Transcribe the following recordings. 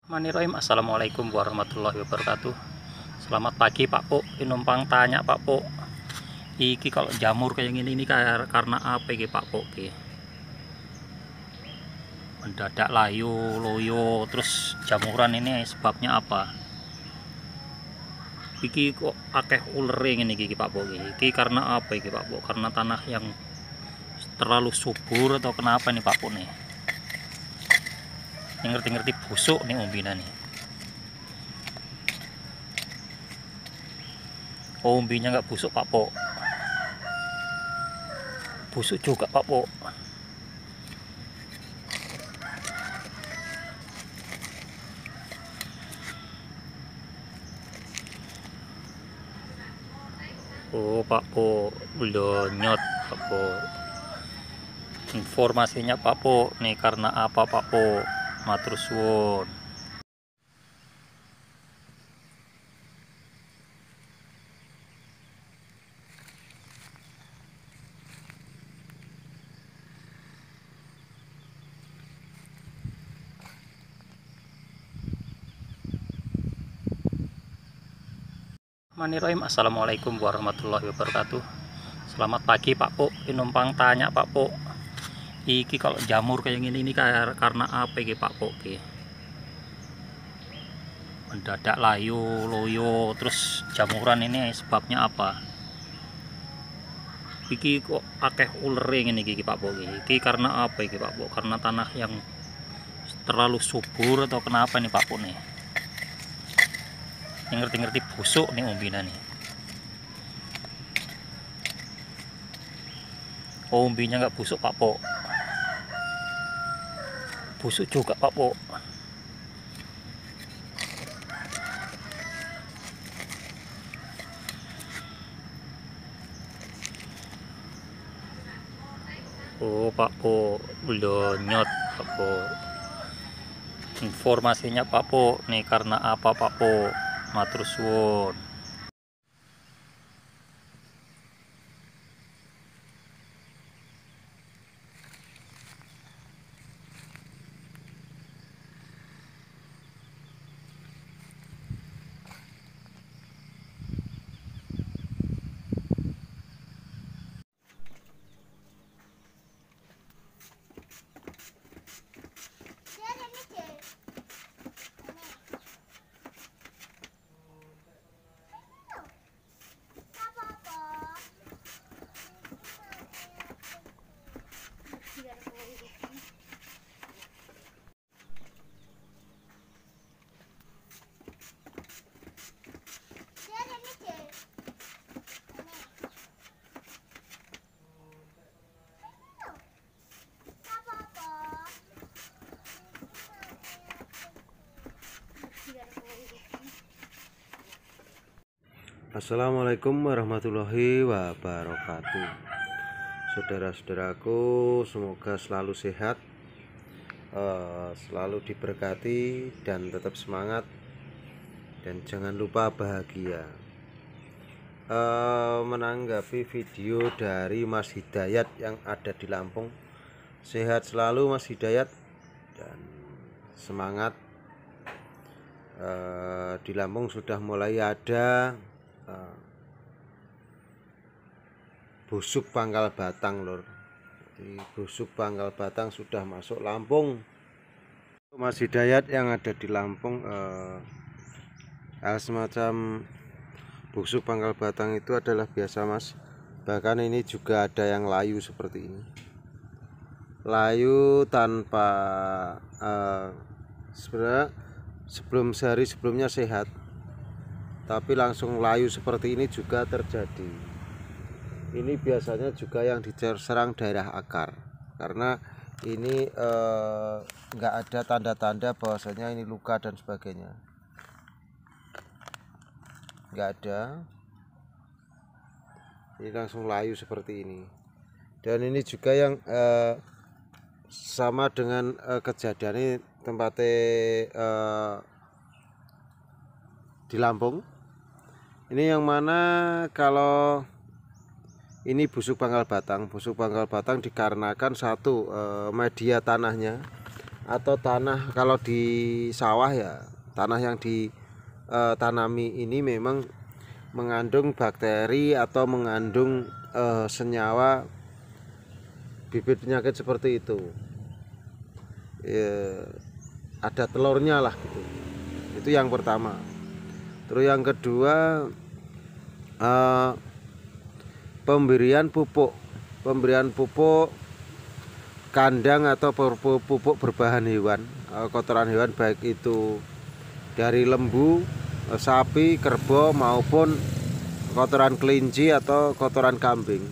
Bismillahirrahmanirrahim. Assalamualaikum warahmatullahi wabarakatuh. Selamat pagi Pak Po. Ini numpang tanya Pak Po, iki kalau jamur kayak gini ini karena apa iki Pak Po iki? Mendadak layu, loyo, terus jamuran ini sebabnya apa? Iki kok akeh ulere ngene iki Pak Po iki? Iki karena apa iki Pak Po? Karena tanah yang terlalu subur atau kenapa nih Pak Po nih? Yang ngerti-ngerti busuk nih umbina nih. Oh, umbinya nggak busuk Pak Po. Busuk juga Pak Po. Oh Pak Po, blonyot Pak Po. Informasinya Pak Po nih karena apa Pak Po? Matur suwun. Bismillahirrahmanirrahim. Assalamualaikum warahmatullahi wabarakatuh. Selamat pagi Pak Po. Ini numpang tanya Pak Po, iki kalau jamur kayak gini ini karena apa iki Pak Po iki? Mendadak layu, loyo, terus jamuran ini sebabnya apa? Iki kok akeh ulere ngene iki Pak Po iki? Iki karena apa iki Pak Po? Karena tanah yang terlalu subur atau kenapa nih Pak Po nih? Yang ngerti-ngerti busuk nih umbina nih. Oh, umbinya nggak busuk Pak Po. Busuk juga Pak Po. Oh Pak Po, blonyot Pak Po. Informasinya Pak Po nih karena apa Pak Po? Matur suwun. Assalamualaikum warahmatullahi wabarakatuh. Saudara-saudaraku, semoga selalu sehat, selalu diberkati dan tetap semangat, dan jangan lupa bahagia. Menanggapi video dari Mas Hidayat yang ada di Lampung, sehat selalu Mas Hidayat dan semangat. Di Lampung sudah mulai ada busuk pangkal batang lor. Jadi busuk pangkal batang sudah masuk Lampung. Mas Hidayat yang ada di Lampung, hal semacam busuk pangkal batang itu adalah biasa Mas. Bahkan ini juga ada yang layu seperti ini, layu tanpa sebenarnya sehari sebelumnya sehat, tapi langsung layu seperti ini juga terjadi. Ini biasanya juga yang diserang daerah akar, karena ini nggak ada tanda-tanda bahwasanya ini luka dan sebagainya, nggak ada. Ini langsung layu seperti ini. Dan ini juga yang sama dengan kejadian ini tempatnya di Lampung. Ini yang mana kalau ini busuk pangkal batang. Busuk pangkal batang dikarenakan satu, media tanahnya atau tanah, kalau di sawah ya tanah yang ditanami ini memang mengandung bakteri atau mengandung senyawa bibit penyakit seperti itu. Ada telurnya lah gitu. Itu yang pertama. Terus yang kedua, pemberian pupuk kandang atau pupuk berbahan hewan, kotoran hewan, baik itu dari lembu, sapi, kerbau maupun kotoran kelinci atau kotoran kambing.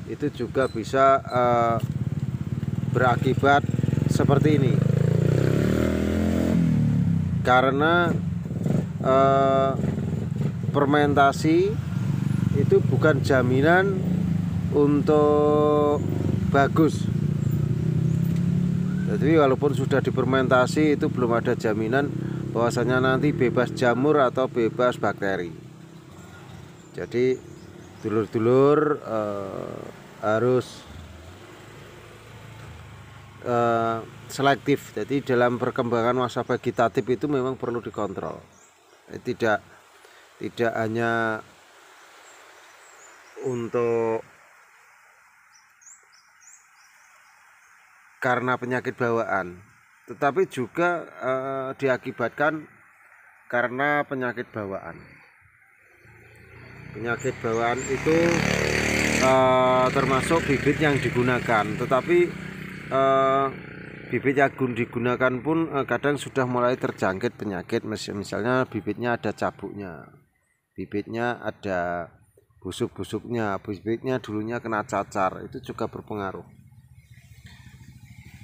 Itu juga bisa berakibat seperti ini, karena fermentasi itu bukan jaminan untuk bagus. Jadi walaupun sudah difermentasi, itu belum ada jaminan bahwasanya nanti bebas jamur atau bebas bakteri. Jadi dulur-dulur harus selektif. Jadi dalam perkembangan masa vegetatif itu memang perlu dikontrol. Tidak hanya untuk karena penyakit bawaan, tetapi juga diakibatkan karena penyakit bawaan. Penyakit bawaan itu termasuk bibit yang digunakan, tetapi bibit yang digunakan pun kadang sudah mulai terjangkit penyakit. Misalnya bibitnya ada cabuknya, bibitnya ada busuk-busuknya, bibitnya dulunya kena cacar, itu juga berpengaruh.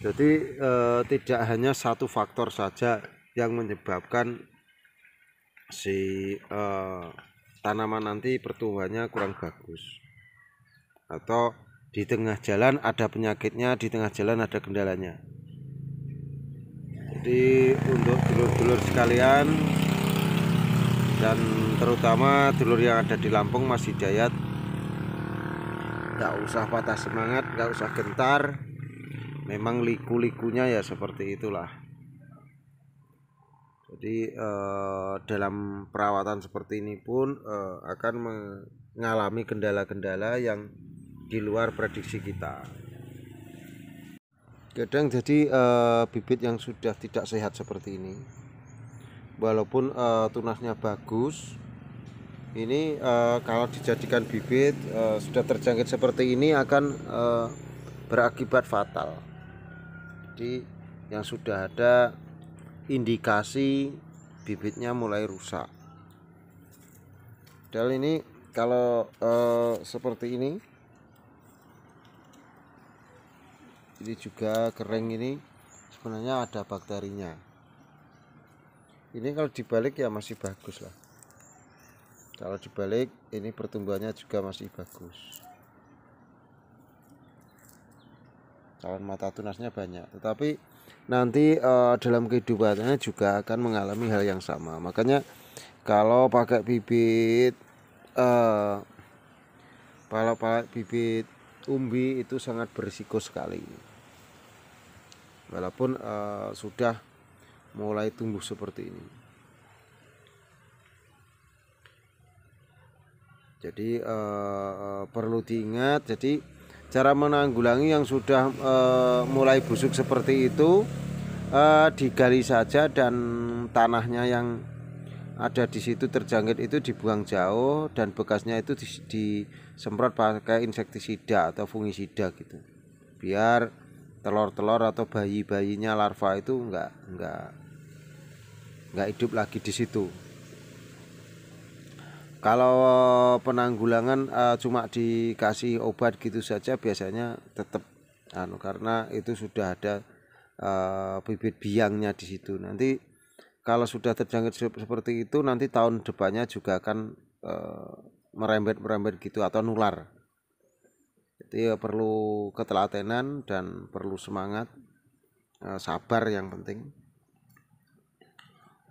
Jadi tidak hanya satu faktor saja yang menyebabkan si tanaman nanti pertumbuhannya kurang bagus, atau di tengah jalan ada penyakitnya, di tengah jalan ada kendalanya. Jadi untuk dulur-dulur sekalian, dan terutama dulur yang ada di Lampung, Mas Hidayat, nggak usah patah semangat, nggak usah gentar. Memang liku-likunya ya seperti itulah. Jadi dalam perawatan seperti ini pun akan mengalami kendala-kendala yang di luar prediksi kita. Kadang jadi bibit yang sudah tidak sehat seperti ini, walaupun tunasnya bagus, ini kalau dijadikan bibit sudah terjangkit seperti ini akan berakibat fatal. Jadi yang sudah ada indikasi bibitnya mulai rusak. Dan ini kalau seperti ini juga kering, ini sebenarnya ada bakterinya. Ini kalau dibalik ya masih bagus lah. Kalau dibalik ini pertumbuhannya juga masih bagus. Calon mata tunasnya banyak, tetapi nanti dalam kehidupannya juga akan mengalami hal yang sama. Makanya kalau pakai bibit umbi itu sangat berisiko sekali, walaupun sudah mulai tumbuh seperti ini. Jadi perlu diingat. Jadi cara menanggulangi yang sudah mulai busuk seperti itu, digali saja, dan tanahnya yang ada di situ terjangkit itu dibuang jauh, dan bekasnya itu disemprot pakai insektisida atau fungisida gitu, biar telur-telur atau bayi-bayinya larva itu nggak hidup lagi di situ. Kalau penanggulangan cuma dikasih obat gitu saja biasanya tetap karena itu sudah ada bibit biangnya di situ. Nanti kalau sudah terjangkit seperti itu, nanti tahun depannya juga akan merembet gitu atau nular. Jadi perlu ketelatenan dan perlu semangat, sabar yang penting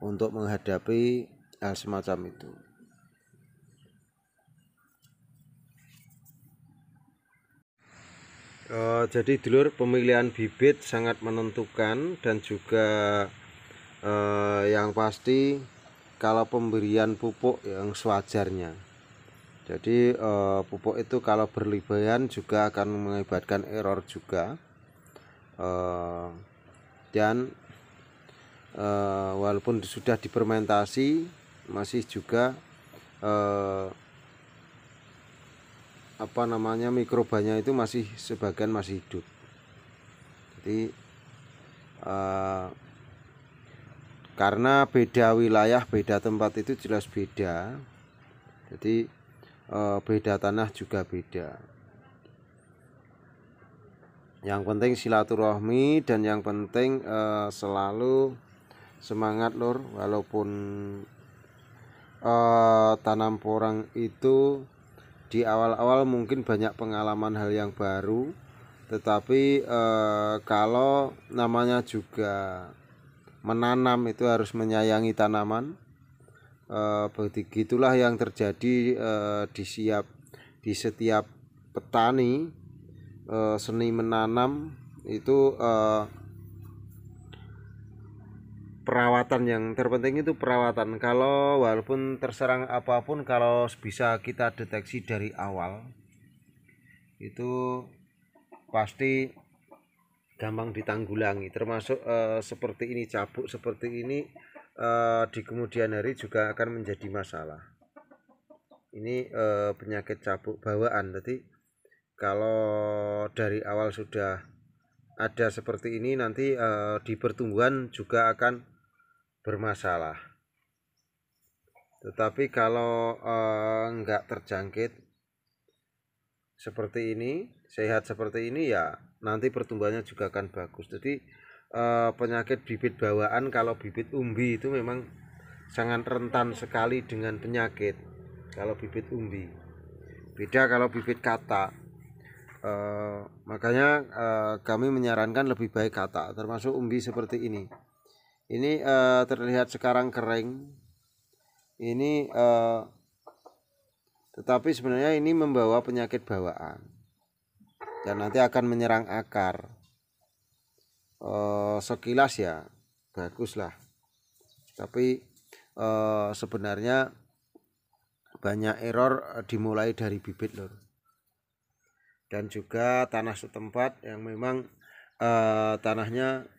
untuk menghadapi hal semacam itu. Jadi dulur, pemilihan bibit sangat menentukan, dan juga yang pasti kalau pemberian pupuk yang sewajarnya. Jadi pupuk itu kalau berlebihan juga akan mengakibatkan error juga. Dan walaupun sudah difermentasi, masih juga mikrobanya itu masih sebagian masih hidup. Jadi karena beda wilayah, beda tempat itu jelas beda. Jadi beda tanah juga beda. Yang penting silaturahmi, dan yang penting selalu semangat lur. Walaupun tanam porang itu di awal-awal mungkin banyak pengalaman hal yang baru, tetapi kalau namanya juga menanam itu harus menyayangi tanaman. Begitulah yang terjadi di setiap petani. Seni menanam itu perawatan yang terpenting itu perawatan. Kalau walaupun terserang apapun, kalau bisa kita deteksi dari awal, itu pasti gampang ditanggulangi. Termasuk seperti ini, cabuk seperti ini di kemudian hari juga akan menjadi masalah. Ini penyakit cabuk bawaan. Jadi kalau dari awal sudah ada seperti ini, nanti di pertumbuhan juga akan bermasalah. Tetapi kalau enggak terjangkit seperti ini, sehat seperti ini, ya nanti pertumbuhannya juga akan bagus. Jadi penyakit bibit bawaan, kalau bibit umbi itu memang sangat rentan sekali dengan penyakit. Kalau bibit umbi beda kalau bibit kata. Makanya kami menyarankan lebih baik kata, termasuk umbi seperti ini. Ini terlihat sekarang kering. Ini tetapi sebenarnya ini membawa penyakit bawaan, dan nanti akan menyerang akar. Sekilas ya bagus lah, tapi sebenarnya banyak error dimulai dari bibit lor. Dan juga tanah setempat yang memang tanahnya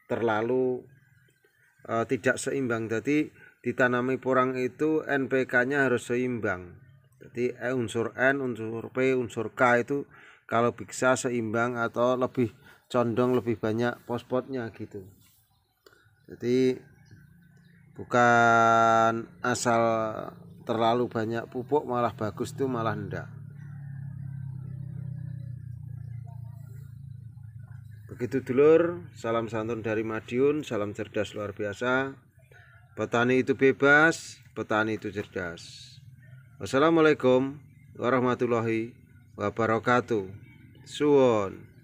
terlalu tidak seimbang. Jadi ditanami porang itu NPK-nya harus seimbang. Jadi unsur N, unsur P, unsur K itu kalau bisa seimbang, atau lebih condong lebih banyak fosfatnya gitu. Jadi bukan asal terlalu banyak pupuk malah bagus, itu malah enggak. Begitu dulur, salam santun dari Madiun, salam cerdas luar biasa. Petani itu bebas, petani itu cerdas. Wassalamualaikum warahmatullahi wabarakatuh. Suwon.